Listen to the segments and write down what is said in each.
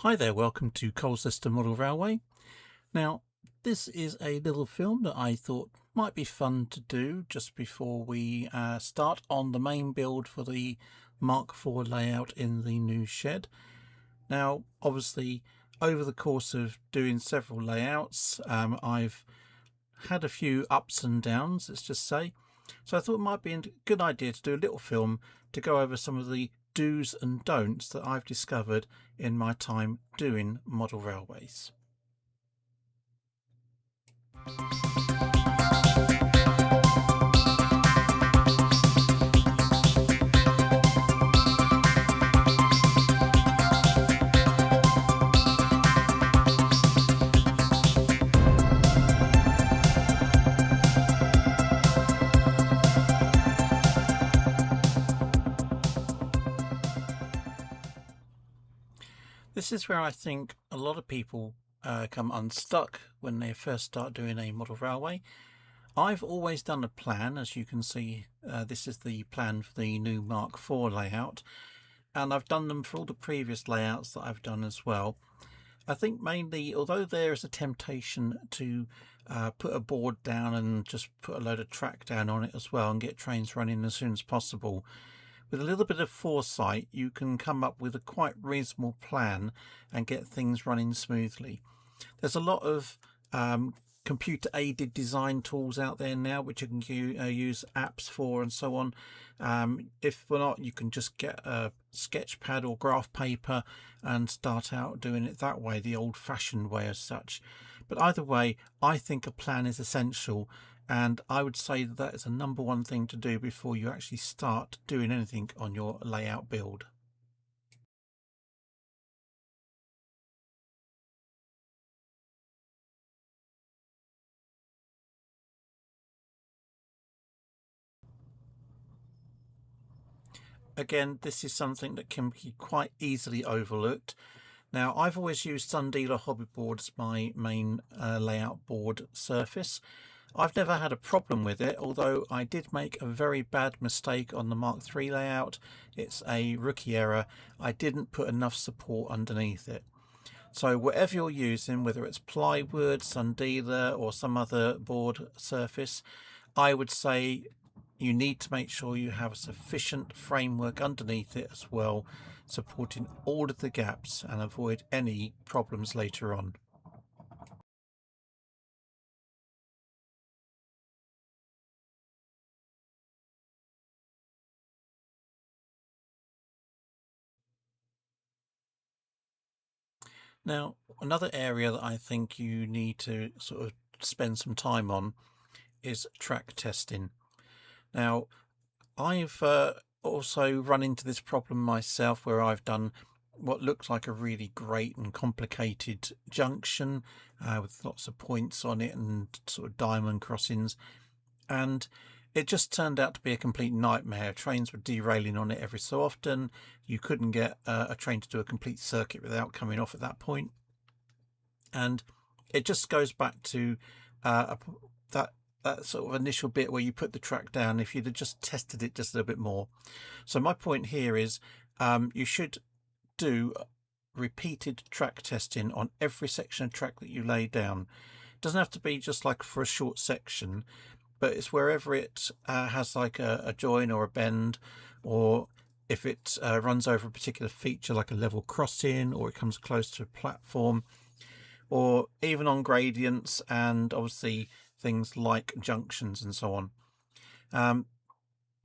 Hi there, welcome to Colcester Model Railway. Now, this is a little film that I thought might be fun to do just before we start on the main build for the Mark IV layout in the new shed. Now, obviously, over the course of doing several layouts, I've had a few ups and downs, let's just say. So I thought it might be a good idea to do a little film to go over some of the do's and don'ts that I've discovered in my time doing model railways. This is where I think a lot of people come unstuck when they first start doing a model railway. I've always done a plan, as you can see. This is the plan for the new Mark IV layout, and I've done them for all the previous layouts that I've done as well. I think mainly, although there is a temptation to put a board down and just put a load of track down on it as well and get trains running as soon as possible, with a little bit of foresight you can come up with a quite reasonable plan and get things running smoothly. There's a lot of computer aided design tools out there now which you can use apps for and so on. If not, you can just get a sketch pad or graph paper and start out doing it that way, the old-fashioned way as such. But either way, I think a plan is essential, and I would say that is a number one thing to do before you actually start doing anything on your layout build. Again, this is something that can be quite easily overlooked. Now, I've always used Sundealer Hobby Board as my main layout board surface. I've never had a problem with it, although I did make a very bad mistake on the Mark III layout. It's a rookie error. I didn't put enough support underneath it. So whatever you're using, whether it's plywood, Sundealer or some other board surface, I would say you need to make sure you have a sufficient framework underneath it as well, supporting all of the gaps and avoid any problems later on. Now, another area that I think you need to sort of spend some time on is track testing. Now, I've also run into this problem myself where I've done what looks like a really great and complicated junction with lots of points on it and sort of diamond crossings, and it just turned out to be a complete nightmare. Trains were derailing on it every so often. You couldn't get a train to do a complete circuit without coming off at that point. And it just goes back to that sort of initial bit where you put the track down. If you'd have just tested it just a little bit more. So my point here is you should do repeated track testing on every section of track that you lay down. It doesn't have to be just like for a short section, but it's wherever it has like a join or a bend, or if it runs over a particular feature like a level crossing, or it comes close to a platform, or even on gradients and obviously things like junctions and so on.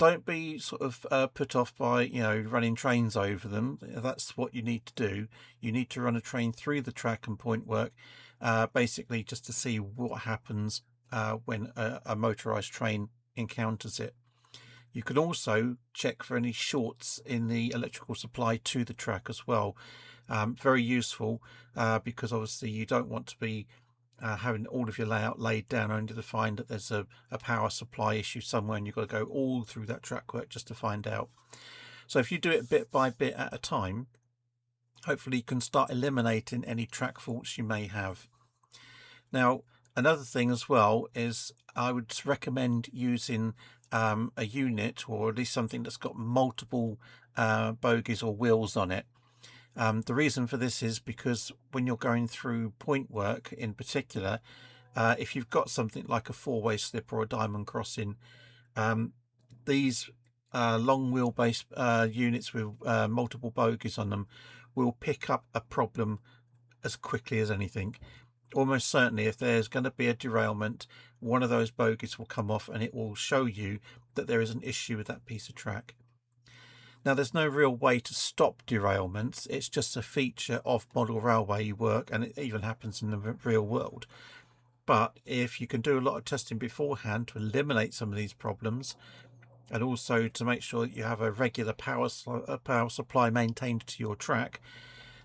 don't be sort of put off by running trains over them. That's what you need to do. You need to run a train through the track and point work, basically just to see what happens when a motorized train encounters it. You can also check for any shorts in the electrical supply to the track as well. Very useful because obviously you don't want to be having all of your layout laid down only to find that there's a power supply issue somewhere and you've got to go all through that track work just to find out. So if you do it bit by bit at a time, hopefully you can start eliminating any track faults you may have. Now, another thing as well is I would recommend using a unit, or at least something that's got multiple bogies or wheels on it. The reason for this is because when you're going through point work in particular, if you've got something like a four-way slip or a diamond crossing, these long wheelbase units with multiple bogies on them will pick up a problem as quickly as anything. Almost certainly, if there's going to be a derailment, one of those bogies will come off and it will show you that there is an issue with that piece of track. Now, there's no real way to stop derailments. It's just a feature of model railway work, and it even happens in the real world. But if you can do a lot of testing beforehand to eliminate some of these problems, and also to make sure that you have a regular power supply maintained to your track,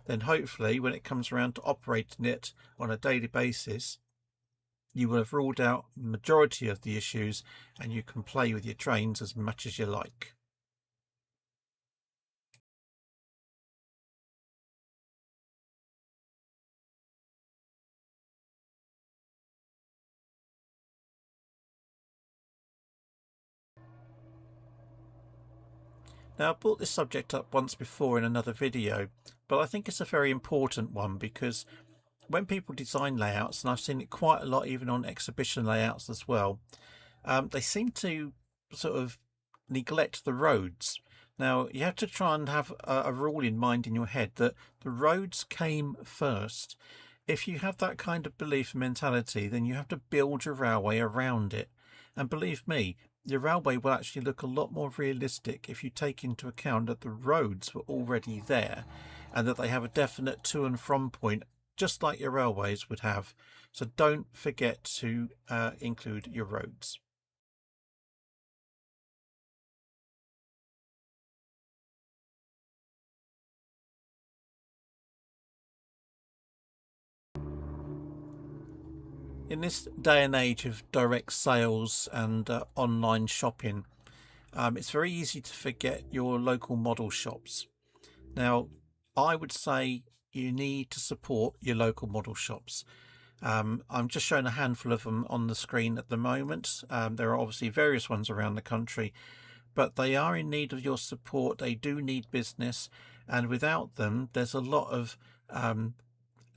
then hopefully when it comes around to operating it on a daily basis, you will have ruled out the majority of the issues and you can play with your trains as much as you like. Now, I brought this subject up once before in another video, but I think it's a very important one because when people design layouts, and I've seen it quite a lot even on exhibition layouts as well, they seem to sort of neglect the roads. Now, you have to try and have a rule in mind in your head that the roads came first. If you have that kind of belief and mentality, then you have to build your railway around it. And believe me, your railway will actually look a lot more realistic if you take into account that the roads were already there and that they have a definite to and from point, just like your railways would have. So don't forget to include your roads. In this day and age of direct sales and online shopping, it's very easy to forget your local model shops. Now, I would say you need to support your local model shops. I'm just showing a handful of them on the screen at the moment. There are obviously various ones around the country, but they are in need of your support. They do need business, and without them, there's a lot of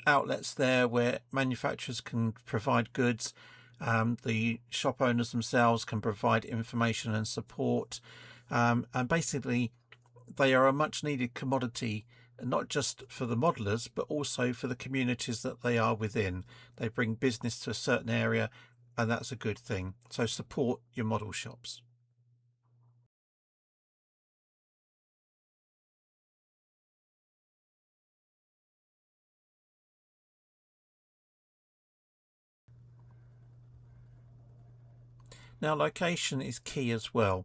outlets there where manufacturers can provide goods. The shop owners themselves can provide information and support, and basically they are a much needed commodity, not just for the modelers but also for the communities that they are within. They bring business to a certain area, and that's a good thing. So support your model shops. Now, location is key as well.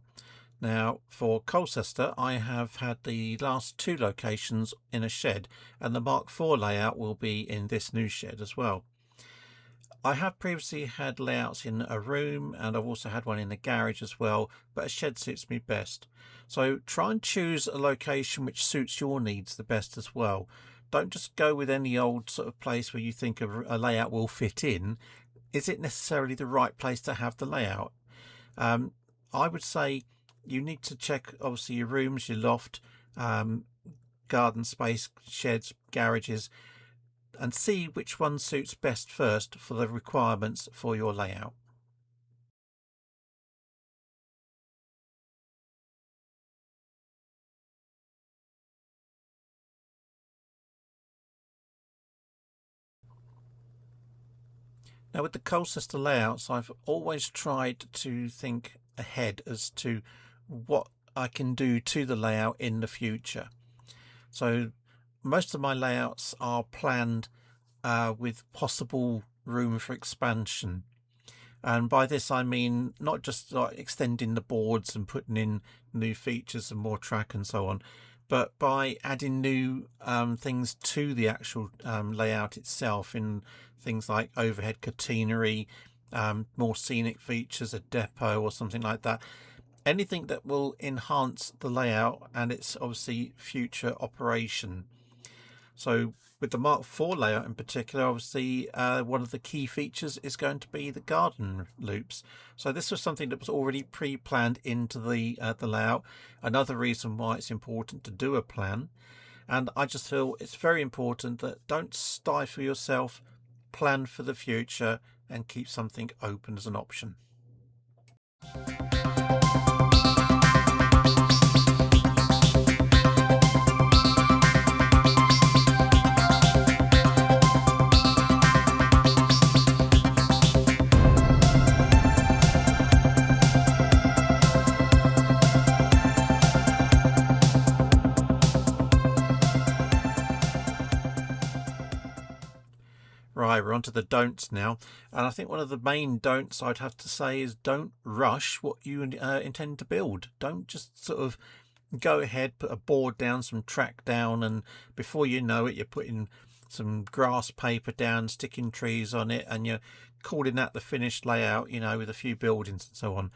Now, for Colcester, I have had the last two locations in a shed, and the Mark IV layout will be in this new shed as well. I have previously had layouts in a room, and I've also had one in the garage as well, but a shed suits me best. So try and choose a location which suits your needs the best as well. Don't just go with any old sort of place where you think a layout will fit in. Is it necessarily the right place to have the layout? I would say you need to check obviously your rooms, your loft, garden space, sheds, garages, and see which one suits best first for the requirements for your layout. Now, with the Colcester layouts, I've always tried to think ahead as to what I can do to the layout in the future. So most of my layouts are planned with possible room for expansion. And by this, I mean not just like extending the boards and putting in new features and more track and so on, but by adding new things to the actual layout itself, in things like overhead catenary, more scenic features, a depot or something like that. Anything that will enhance the layout and its obviously future operation. So with the Mark IV layout in particular, obviously one of the key features is going to be the garden loops. So this was something that was already pre-planned into the layout. Another reason why it's important to do a plan. And I just feel it's very important that don't stifle yourself, plan for the future and keep something open as an option. Right, we're on to the don'ts now. And I think one of the main don'ts I'd have to say is don't rush what you intend to build. Don't just sort of go ahead, put a board down, some track down, and before you know it, you're putting some grass paper down, sticking trees on it, and you're calling that the finished layout, with a few buildings and so on.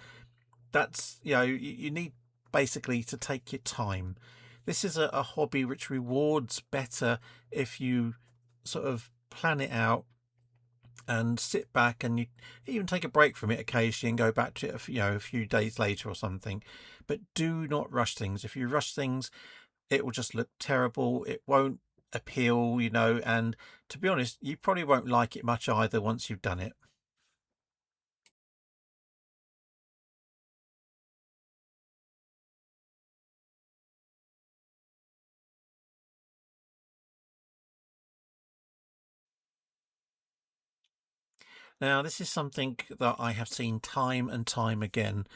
That's, you need basically to take your time. This is a hobby which rewards better if you sort of plan it out and sit back, and you even take a break from it occasionally and go back to it a few days later or something. But do not rush things. If you rush things, it will just look terrible. It won't appeal, and to be honest, you probably won't like it much either once you've done it. Now, this is something that I have seen time and time again,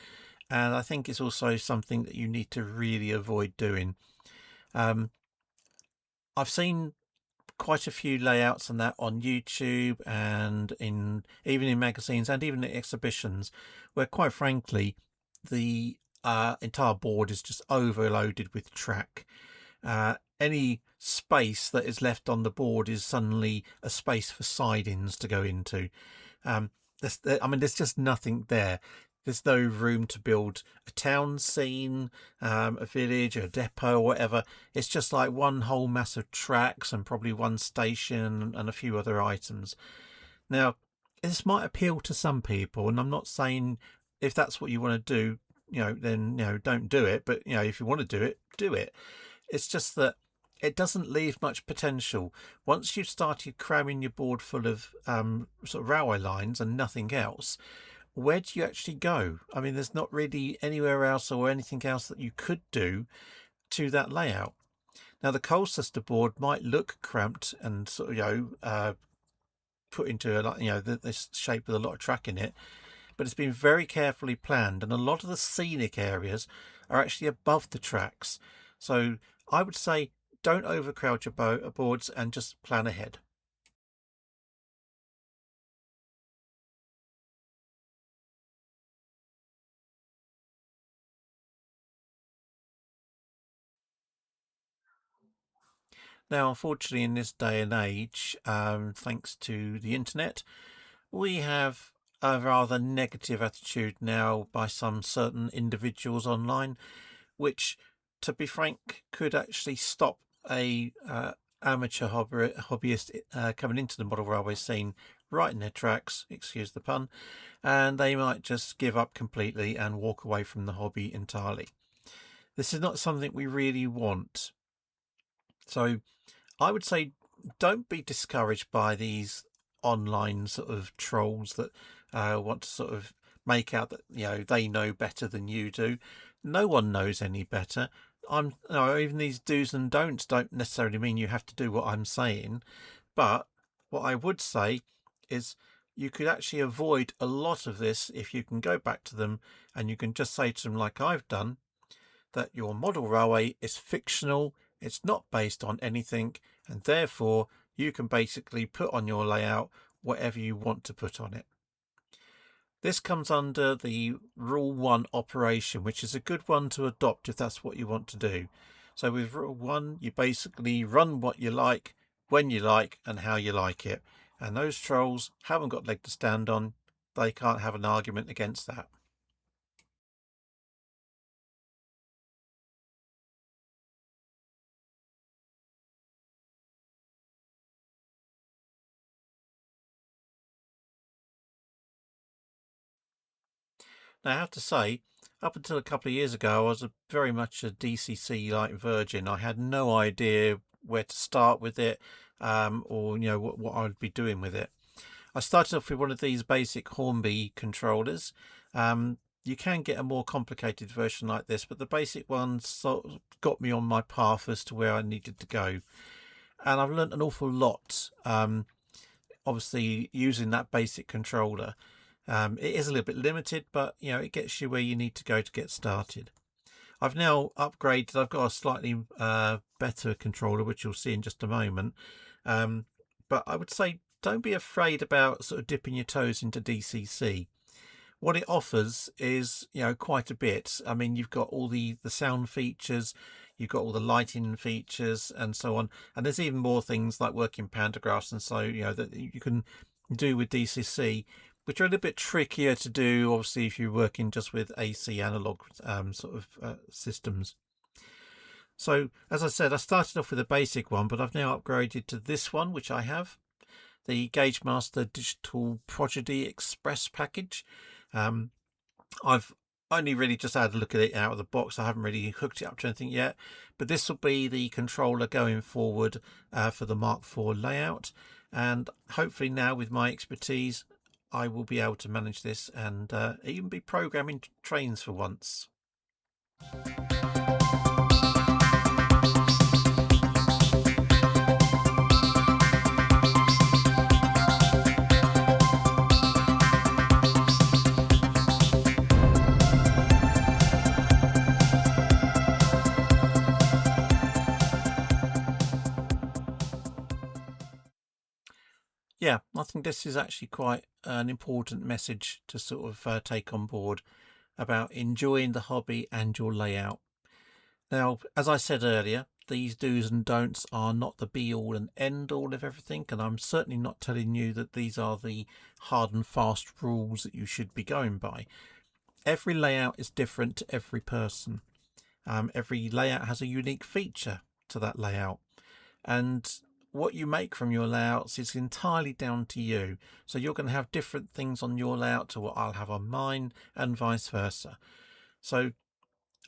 and I think it's also something that you need to really avoid doing. Um, I've seen quite a few layouts and that on YouTube and even in magazines and even at exhibitions, where quite frankly the entire board is just overloaded with track. Any space that is left on the board is suddenly a space for sidings to go into. Um, there's just nothing there. There's no room to build a town scene, a village, a depot, or whatever. It's just like one whole mass of tracks and probably one station and a few other items. Now, this might appeal to some people, and I'm not saying if that's what you want to do, then don't do it. But if you want to do it, do it. It's just that it doesn't leave much potential. Once you've started cramming your board full of sort of railway lines and nothing else, where do you actually go? I mean, there's not really anywhere else or anything else that you could do to that layout. Now, the Colcester board might look cramped and sort of, put into this shape with a lot of track in it, but it's been very carefully planned, and a lot of the scenic areas are actually above the tracks. So I would say don't overcrowd your boards and just plan ahead. Now, unfortunately, in this day and age, thanks to the internet, we have a rather negative attitude now by some certain individuals online, which, to be frank, could actually stop a amateur hobbyist coming into the model railway scene right in their tracks, excuse the pun, and they might just give up completely and walk away from the hobby entirely. This is not something we really want. So I would say don't be discouraged by these online sort of trolls that want to sort of make out that they know better than you do. No one knows any better. Even these do's and don'ts don't necessarily mean you have to do what I'm saying, but what I would say is you could actually avoid a lot of this if you can go back to them and you can just say to them, like I've done, that your model railway is fictional, it's not based on anything, and therefore you can basically put on your layout whatever you want to put on it. This comes under the Rule 1 operation, which is a good one to adopt if that's what you want to do. So with Rule 1, you basically run what you like, when you like, and how you like it. And those trolls haven't got leg to stand on. They can't have an argument against that. Now, I have to say, up until a couple of years ago, I was very much a DCC-like virgin. I had no idea where to start with it, or what I would be doing with it. I started off with one of these basic Hornby controllers. You can get a more complicated version like this, but the basic one sort of got me on my path as to where I needed to go. And I've learnt an awful lot, obviously, using that basic controller. It is a little bit limited, but it gets you where you need to go to get started. I've now upgraded. I've got a slightly better controller, which you'll see in just a moment. But I would say don't be afraid about sort of dipping your toes into DCC. What it offers is, quite a bit. I mean, you've got all the sound features, you've got all the lighting features and so on. And there's even more things like working pantographs and so, that you can do with DCC, which are a little bit trickier to do, obviously, if you're working just with AC analog systems. So, as I said, I started off with a basic one, but I've now upgraded to this one, which I have, the GaugeMaster Digital Prodigy Express package. I've only really just had a look at it out of the box. I haven't really hooked it up to anything yet, but this will be the controller going forward for the Mark IV layout. And hopefully now with my expertise, I will be able to manage this and even be programming trains for once. Yeah, I think this is actually quite an important message to sort of take on board about enjoying the hobby and your layout. Now, as I said earlier, these do's and don'ts are not the be all and end all of everything, and I'm certainly not telling you that these are the hard and fast rules that you should be going by. Every layout is different to every person. Every layout has a unique feature to that layout, and what you make from your layouts is entirely down to you. So you're going to have different things on your layout to what I'll have on mine, and vice versa. So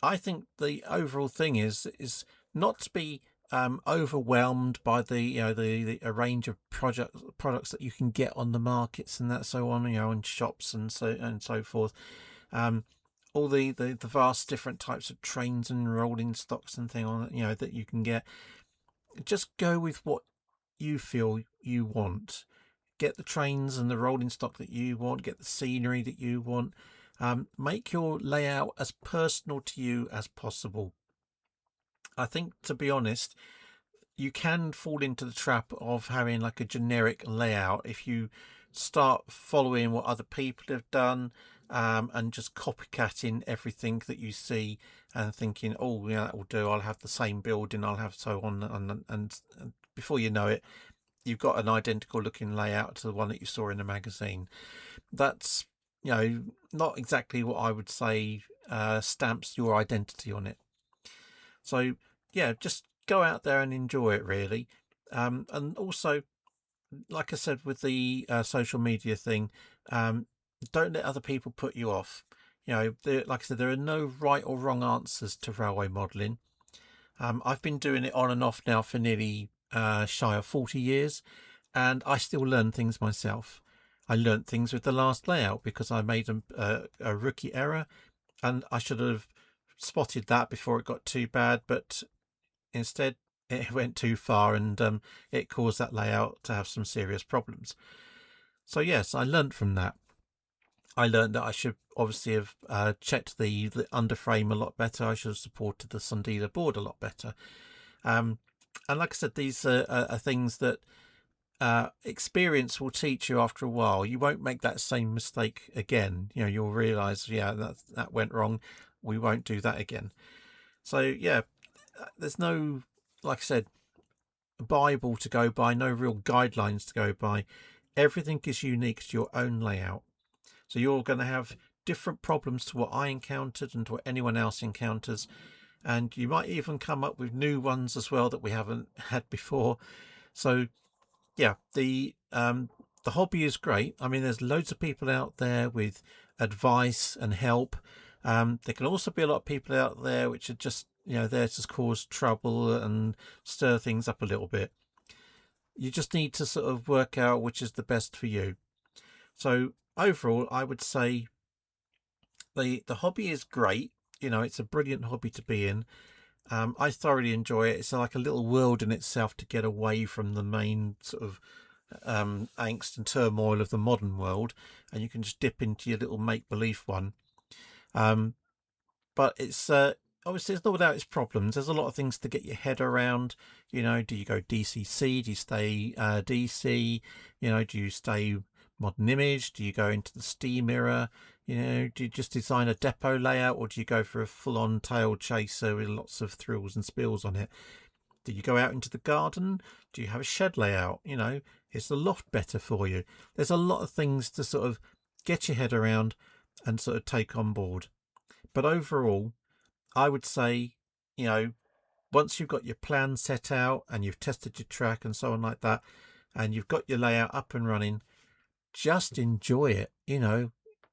I think the overall thing is not to be overwhelmed by the a range of products that you can get on the markets and that so on, in shops and so forth. All the vast different types of trains and rolling stocks and thing on, that you can get. Just go with what you feel you want. Get the trains and the rolling stock that you want. Get the scenery that you want. Make your layout as personal to you as possible. I think, to be honest, you can fall into the trap of having like a generic layout if you start following what other people have done, and just copycatting everything that you see and thinking, oh yeah, that will do, I'll have the same building, I'll have so on, and before you know it, you've got an identical looking layout to the one that you saw in the magazine. That's not exactly what I would say stamps your identity on it. So yeah, just go out there and enjoy it, really. And also, like I said with the social media thing, don't let other people put you off. Like I said, there are no right or wrong answers to railway modelling. I've been doing it on and off now for nearly shy of 40 years, and I still learn things myself. I learnt things with the last layout because I made a rookie error, and I should have spotted that before it got too bad, but instead it went too far, and it caused that layout to have some serious problems. So yes, I learnt from that. I learned that I should obviously have checked the underframe a lot better. I should have supported the Sundila board a lot better. And like I said, these are things that experience will teach you after a while. You won't make that same mistake again. You'll realize, yeah, that went wrong. We won't do that again. So yeah, there's no, like I said, Bible to go by, no real guidelines to go by. Everything is unique to your own layout. So you're going to have different problems to what I encountered and to what anyone else encounters. And you might even come up with new ones as well that we haven't had before. So yeah, the hobby is great. I mean, there's loads of people out there with advice and help. There can also be a lot of people out there which are just there to cause trouble and stir things up a little bit. You just need to sort of work out which is the best for you. So overall, I would say the hobby is great. It's a brilliant hobby to be in. I thoroughly enjoy it. It's like a little world in itself to get away from the main sort of angst and turmoil of the modern world, and you can just dip into your little make-believe one. But it's obviously it's not without its problems. There's a lot of things to get your head around. Do you go DCC? Do you stay DC? Do you stay modern image? Do you go into the Steam era? Do you just design a depot layout, or do you go for a full-on tail chaser with lots of thrills and spills on it? Do you go out into the garden? Do you have a shed layout? Is the loft better for you? There's a lot of things to sort of get your head around and sort of take on board. But overall, I would say, once you've got your plan set out and you've tested your track and so on like that, and you've got your layout up and running, just enjoy it.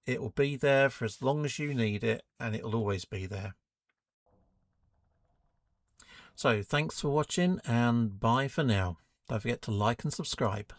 It will be there for as long as you need it, and it'll always be there. So thanks for watching, and bye for now. Don't forget to like and subscribe.